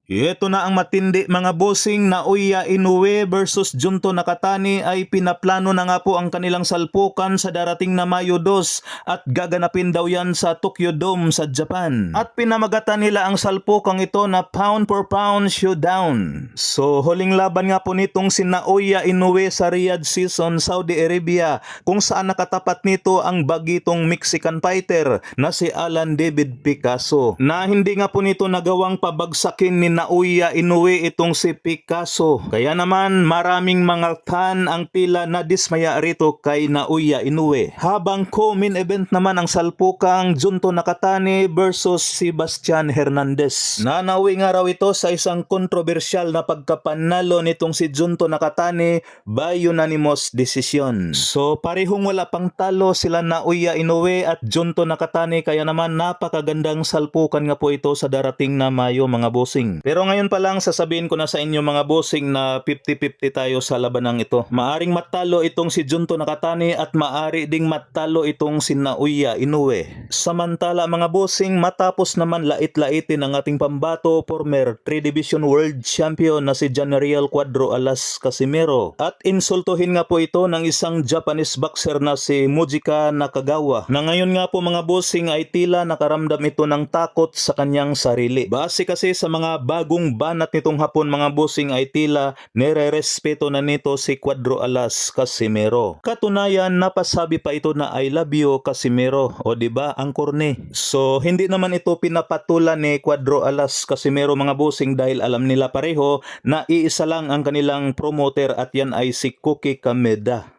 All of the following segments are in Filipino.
Ito na ang matindi mga bossing. Naoya Inoue versus Junto Nakatani ay pinaplano na nga po ang kanilang salpukan sa darating na Mayo 2 at gaganapin daw yan sa Tokyo Dome sa Japan. At pinamagatan nila ang salpukang ito na pound for pound showdown. So huling laban nga po nitong si Naoya Inoue sa Riyadh Season, Saudi Arabia, kung saan nakatapat nito ang bagitong Mexican fighter na si Alan David Picasso, na hindi nga po nito nagawang pabagsakin ni Naoya Inoue itong si Picasso. Kaya naman maraming mga fan ang tila na dismaya rito kay Naoya Inoue. Habang co-main event naman ang salpukang Junto Nakatani versus Sebastian Hernandez. Nanawi nga raw ito sa isang kontrobersyal na pagkapanalo nitong si Junto Nakatani by unanimous decision. So parehong wala pang talo sila Naoya Inoue at Junto Nakatani, kaya naman napakagandang salpukan nga po ito sa darating na Mayo mga bossing. Pero ngayon pa lang sasabihin ko na sa inyo mga bossing na 50-50 tayo sa labanang ito. Maaring matalo itong si Junto Nakatani at maari ding matalo itong si Naoya Inoue. Samantala mga bossing, matapos naman lait-laitin ang ating pambato, former 3 Division World Champion na si Janariel Cuadro Alas Casimero, at insultuhin nga po ito ng isang Japanese boxer na si Mujika Nakagawa, na ngayon nga po mga bossing ay tila nakaramdam ito ng takot sa kanyang sarili. Base kasi sa mga bagong banat nitong hapon mga bossing ay tila nire-respeto na nito si Cuadro Alas Casimero. Katunayan napasabi pa ito na I love you Casimero, o diba ang korne. So hindi naman ito pinapatulan ni Cuadro Alas Casimero mga bossing dahil alam nila pareho na iisa lang ang kanilang promoter at yan ay si Cookie Kameda.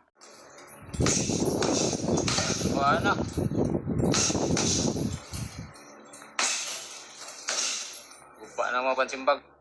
Wala. Lupa na mga pansimbag.